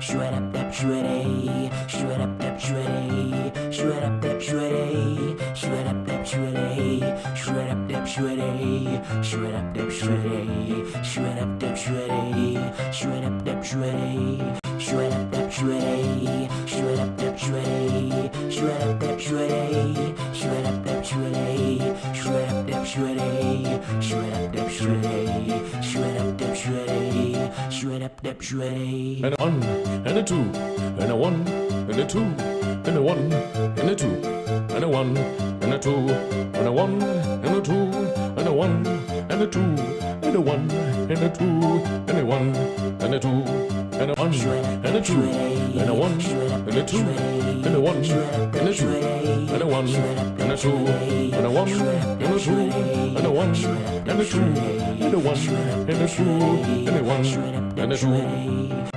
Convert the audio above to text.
shred up that shreddy, shred up that shreddy, shred up that shreddy, shred up that shreddy, shred up that shreddy, shred up that shreddy, shred up that shreddy, shred up that shreddy, shred up that shreddy, shred up that shreddy, shred up that shreddy, shred up that shreddy, shred up that shreddy, shred up that shreddy, shred up that shreddy, shred up that shreddy. And a one, and a two, and a one, and a two, and a one, and a two, and a one, and a two, and a one, and a two, and a one, and a two, and a one, and a two, and a one, and a two, and a one, and a two, and a one, and a two, and a one, and a two, and a one, and a two, and a one, and a two, and a one, and a two, and a one, and a two, and a one, and a two.